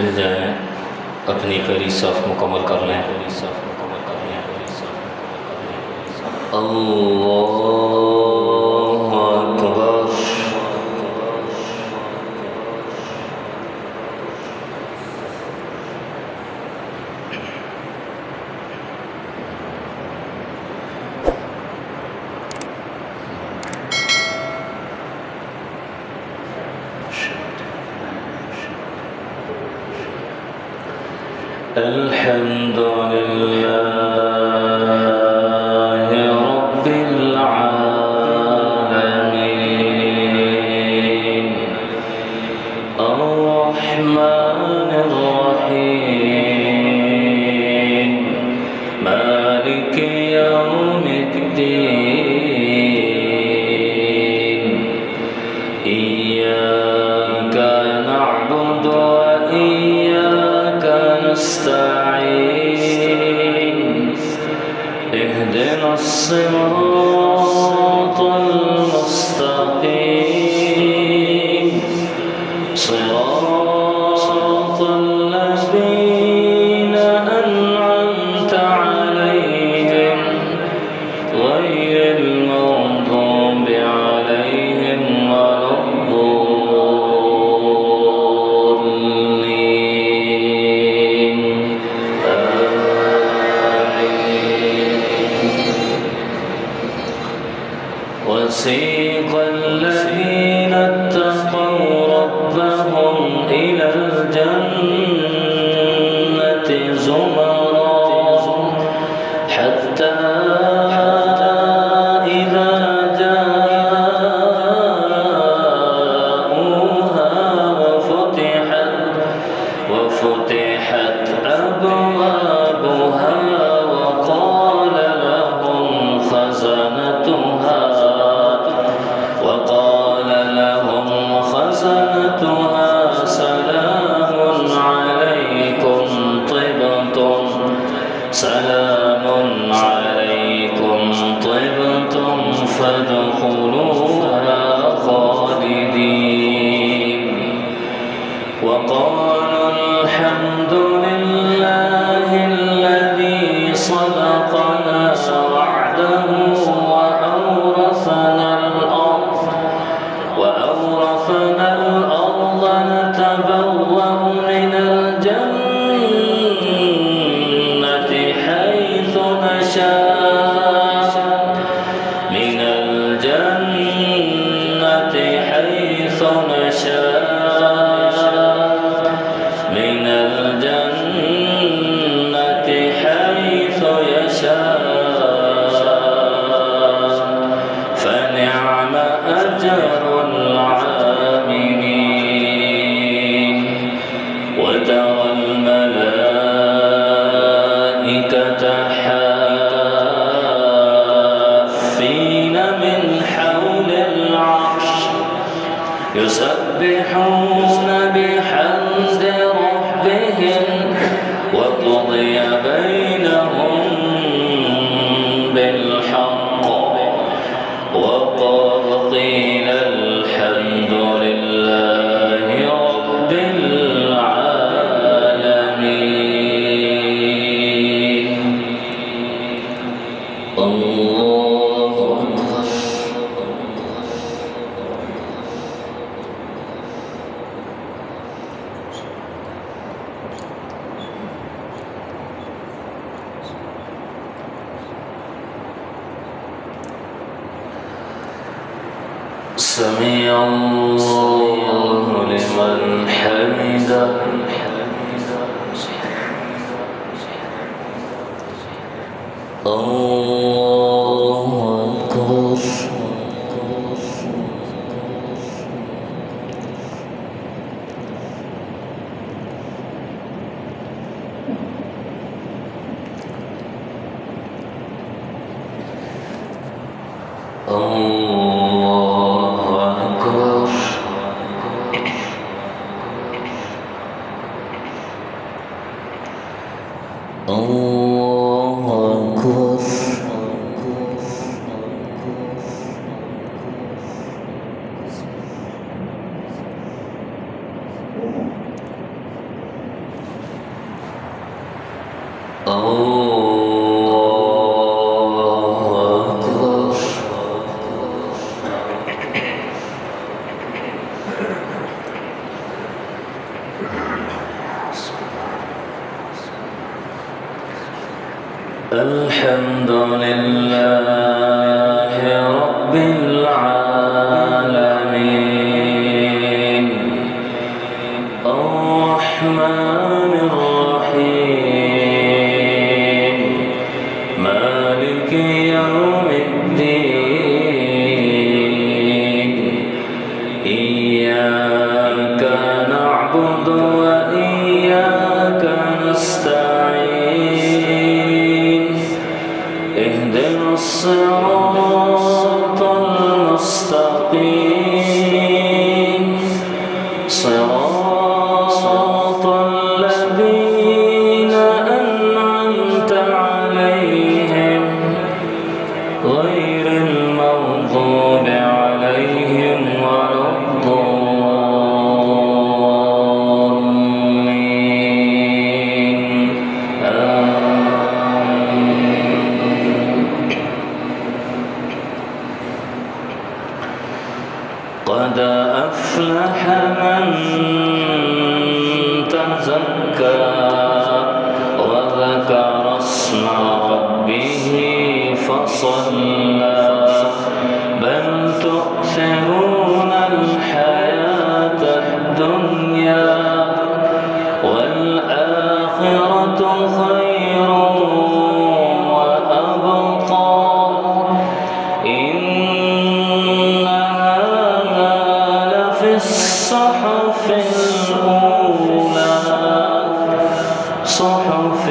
मिल जाए, अपनी करी साफ मुकम्मल कर लें। अल्लाहु अकबर। अल्हम्दुलिल्लाह रब्बिल आलमीन अर्रहमानिर रहीम मालिकि यौमिद्दीन इय्याका नअबुदु व इय्याका नस्तईन اهدنا الصراط المستقيم صراط الذين أنعمت عليهم غير المغضوب عليهم ولا الضالين وسيق الذين اتقوا ربهم إلى الجنة زمرا حتى إذا جاءوها وفتحت أبوابها وقال لهم خزنتها سلام عليكم طبتم فادخلوها خالدين وقالوا الحمد لله الذي صدقنا وعده وأورثنا الأرض نتبوأ من الجنة حيث يشاء فنعم أجر العاملين وترى الملائكة حافين من حول العرش يسبحون بحمد ربهم وقضي بينهم بالحق وقيل الحمد لله رب العالمين. الله أكبر. سمع الله لمن حمده. الله أكبر. الحمد لله رب العالمين الرحمن الرحيم مالك يوم الدين إياك نعبد وإياك نستعين اهدنا الصراط المستقيم صراط الذين أنعمت عليهم غير المغضوب عليهم ولا الضالين قد أفلح من تزكى وذكر اسم ربه فصلى بل تؤثرون الحياة الدنيا والآخرة خير وأبقى إن هذا لفي الصحف الأولى صحف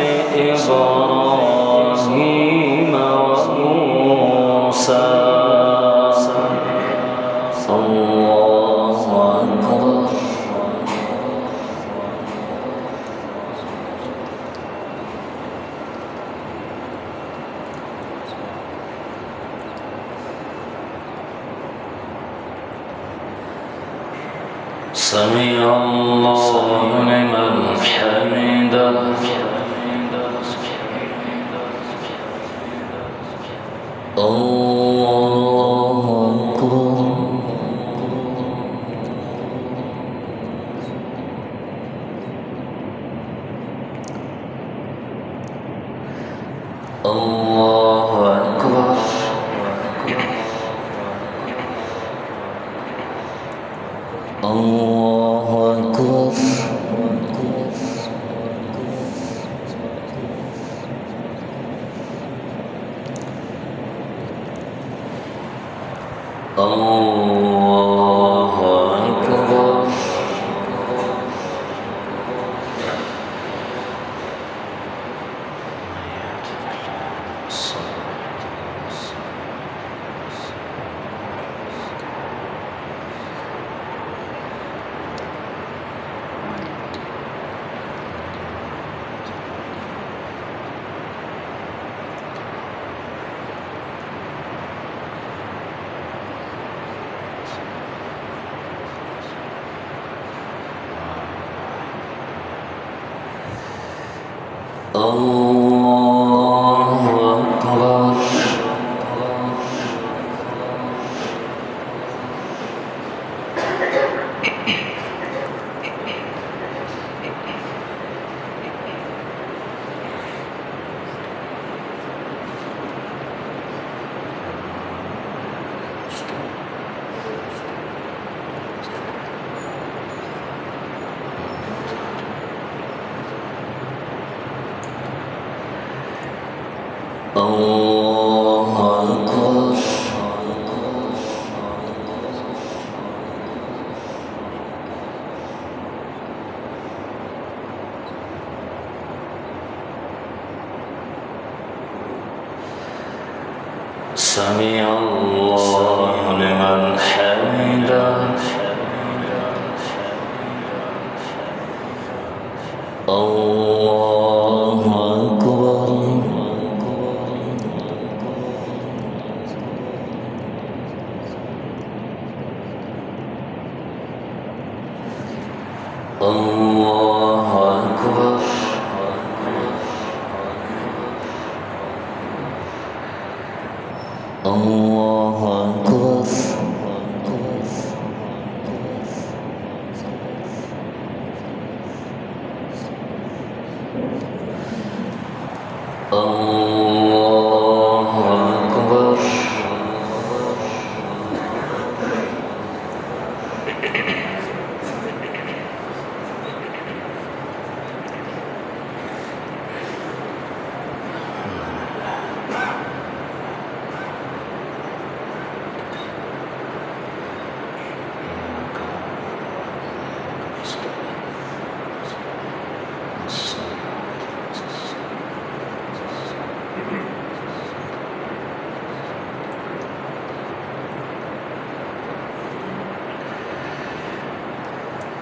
إبراهيم وموسى الله أكبر سمع الله لمن حمده الله أكبر الله أكبر الله أكبر الله أكبر الله أكبر الله أكبر سمع الله لمن حمده الله أكبر الله أكبر الله أكبر الله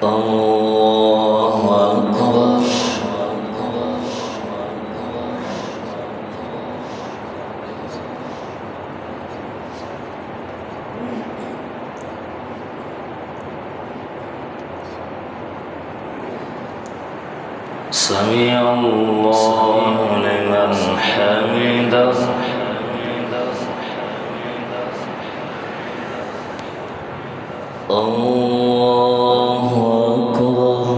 الله أكبر. سمع الله لمن حمده. الله أكبر.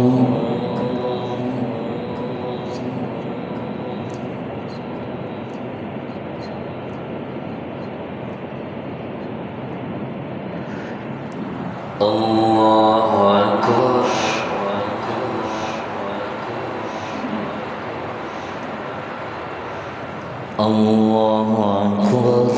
الله أكبر. الله أكبر.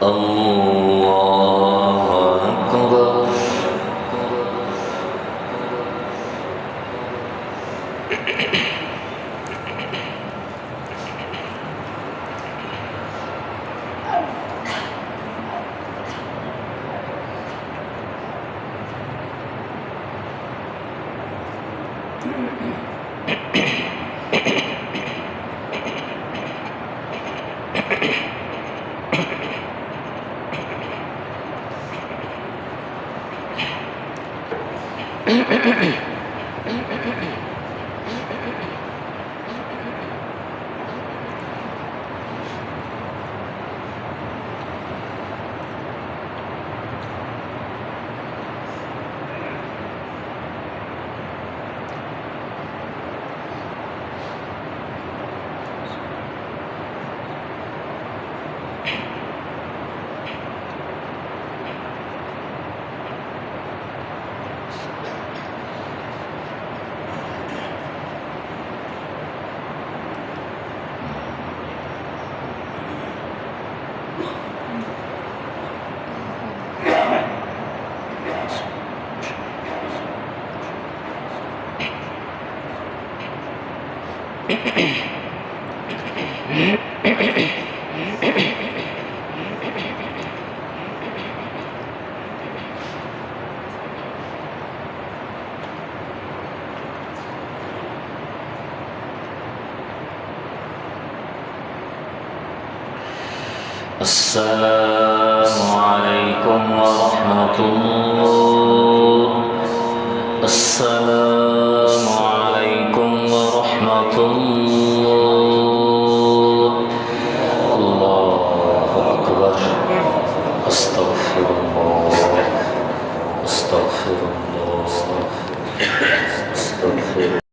الله أكبر. السلام عليكم ورحمة الله. السلام